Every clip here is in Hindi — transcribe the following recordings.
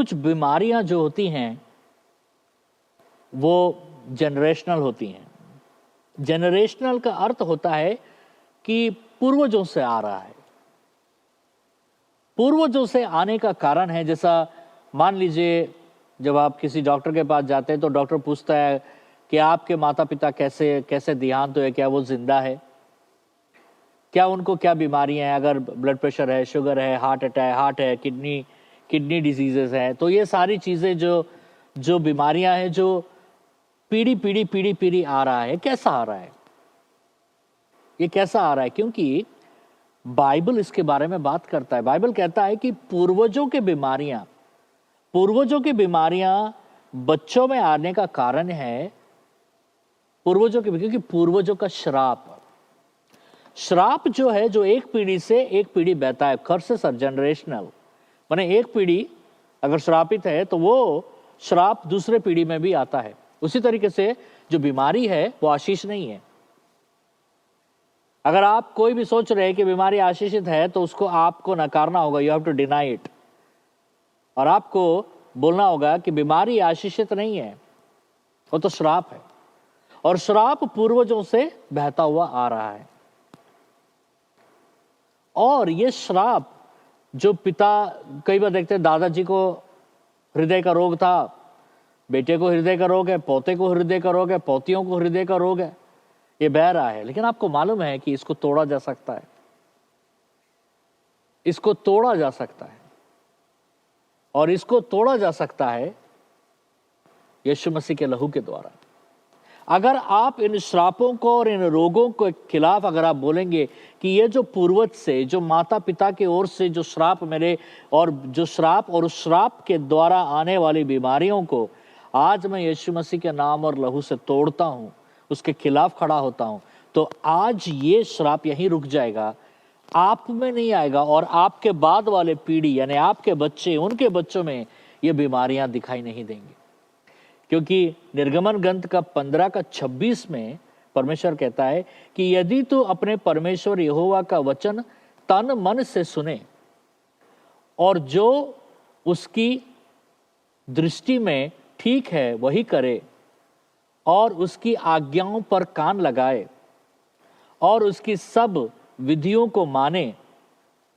कुछ बीमारियां जो होती हैं वो जनरेशनल होती हैं। जनरेशनल का अर्थ होता है कि पूर्वजों से आ रहा है। पूर्वजों से आने का कारण है, जैसा मान लीजिए जब आप किसी डॉक्टर के पास जाते हैं तो डॉक्टर पूछता है कि आपके माता पिता कैसे कैसे देहांत हुए, क्या वो जिंदा है, क्या उनको क्या बीमारियां हैं, अगर ब्लड प्रेशर है, शुगर है, हार्ट है, किडनी डिजीजेस है। तो ये सारी चीजें जो बीमारियां हैं जो पीढ़ी आ रहा है, कैसा आ रहा है, ये कैसा आ रहा है? क्योंकि बाइबल इसके बारे में बात करता है। बाइबल कहता है कि पूर्वजों की बीमारियां बच्चों में आने का कारण है क्योंकि पूर्वजों का श्राप जो है, जो एक पीढ़ी से एक पीढ़ी बहता है, कर्सेस आर जनरेशनल। माने एक पीढ़ी अगर श्रापित है तो वो श्राप दूसरे पीढ़ी में भी आता है। उसी तरीके से जो बीमारी है वो आशीष नहीं है। अगर आप कोई भी सोच रहे हैं कि बीमारी आशीषित है तो उसको आपको नकारना होगा, you have to deny it, और आपको बोलना होगा कि बीमारी आशीषित नहीं है, वो तो श्राप है, और श्राप पूर्वजों से बहता हुआ आ रहा है। और ये श्राप जो पिता, कई बार देखते हैं दादाजी को हृदय का रोग था, बेटे को हृदय का रोग है, पोते को हृदय का रोग है, पोतियों को हृदय का रोग है, ये बह रहा है। लेकिन आपको मालूम है कि इसको तोड़ा जा सकता है, इसको तोड़ा जा सकता है, और इसको तोड़ा जा सकता है यीशु मसीह के लहू के द्वारा। अगर आप इन श्रापों को और इन रोगों के खिलाफ अगर आप बोलेंगे कि ये जो पूर्वज से, जो माता पिता की ओर से जो श्राप मेरे, और जो श्राप और उस श्राप के द्वारा आने वाली बीमारियों को आज मैं यीशु मसीह के नाम और लहू से तोड़ता हूं, उसके खिलाफ खड़ा होता हूं, तो आज ये श्राप यहीं रुक जाएगा, आप में नहीं आएगा, और आपके बाद वाले पीढ़ी यानी आपके बच्चे, उनके बच्चों में ये बीमारियां दिखाई नहीं देंगी। क्योंकि निर्गमन ग्रंथ का 15 का 26 में परमेश्वर कहता है कि यदि तू अपने परमेश्वर यहोवा का वचन तन मन से सुने और जो उसकी दृष्टि में ठीक है वही करे, और उसकी आज्ञाओं पर कान लगाए और उसकी सब विधियों को माने,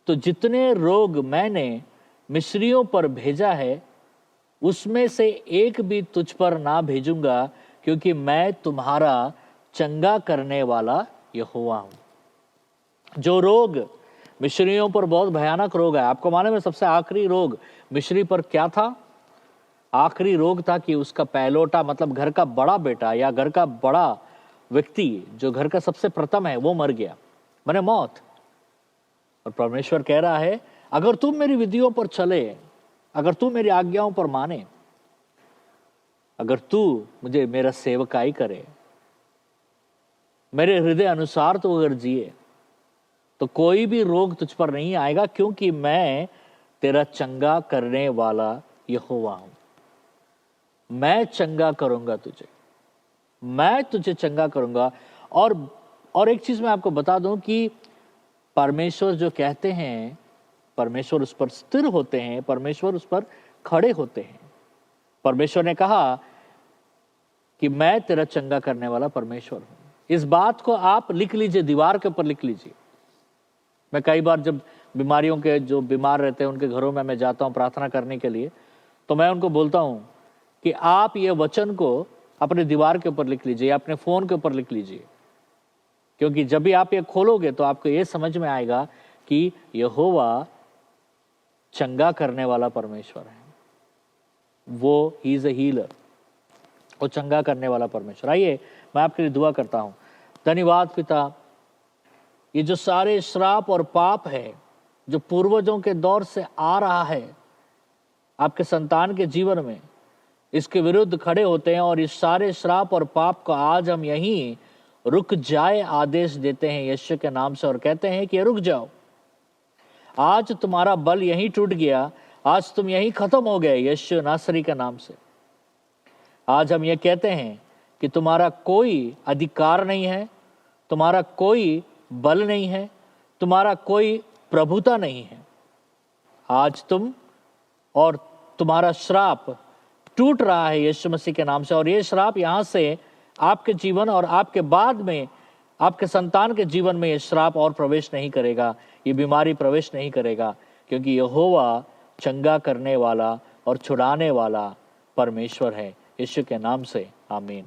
तो जितने रोग मैंने मिस्रियों पर भेजा है उसमें से एक भी तुझ पर ना भेजूंगा, क्योंकि मैं तुम्हारा चंगा करने वाला यहोवा हूं। जो रोग मिस्रियों पर बहुत भयानक रोग है, आपको मालूम है सबसे आखिरी रोग मिस्री पर क्या था? आखिरी रोग था कि उसका पहलोटा, मतलब घर का बड़ा बेटा या घर का बड़ा व्यक्ति जो घर का सबसे प्रथम है वो मर गया, माने मौत। और परमेश्वर कह रहा है अगर तुम मेरी विधियों पर चले, अगर तू मेरी आज्ञाओं पर माने, अगर तू मुझे मेरा सेवकाई करे, मेरे हृदय अनुसार तो अगर जिए, तो कोई भी रोग तुझ पर नहीं आएगा, क्योंकि मैं तेरा चंगा करने वाला यहोवा हूं। मैं चंगा करूंगा तुझे, मैं तुझे चंगा करूंगा। और एक चीज मैं आपको बता दूं कि परमेश्वर जो कहते हैं, परमेश्वर उस पर स्थिर होते हैं, परमेश्वर उस पर खड़े होते हैं। परमेश्वर ने कहा कि मैं तेरा चंगा करने वाला परमेश्वर हूं। इस बात को आप लिख लीजिए, दीवार के ऊपर लिख लीजिए। मैं कई बार जब बीमारियों के जो बीमार रहते हैं उनके घरों में मैं जाता हूं प्रार्थना करने के लिए, तो मैं उनको बोलता हूं कि आप ये वचन को अपने दीवार के ऊपर लिख लीजिए या अपने फोन के ऊपर लिख लीजिए, क्योंकि जब भी आप ये खोलोगे तो आपको ये समझ में आएगा कि यहोवा चंगा करने वाला परमेश्वर है, वो ही इज अ हीलर, वो चंगा करने वाला परमेश्वर। आइए मैं आपके लिए दुआ करता हूं। धन्यवाद पिता, ये जो सारे श्राप और पाप है जो पूर्वजों के दौर से आ रहा है आपके संतान के जीवन में, इसके विरुद्ध खड़े होते हैं और इस सारे श्राप और पाप को आज हम यहीं रुक जाए आदेश देते हैं यीशु के नाम से, और कहते हैं कि रुक जाओ, आज तुम्हारा बल यहीं टूट गया, आज तुम यहीं खत्म हो गए यीशु नासरी के नाम से। आज हम ये कहते हैं कि तुम्हारा कोई अधिकार नहीं है, तुम्हारा कोई बल नहीं है, तुम्हारा कोई प्रभुता नहीं है। आज तुम और तुम्हारा श्राप टूट रहा है यीशु मसीह के नाम से। और ये श्राप यहाँ से आपके जीवन और आपके बाद में आपके संतान के जीवन में ये श्राप और प्रवेश नहीं करेगा, ये बीमारी प्रवेश नहीं करेगा, क्योंकि यहोवा चंगा करने वाला और छुड़ाने वाला परमेश्वर है। यीशु के नाम से आमीन।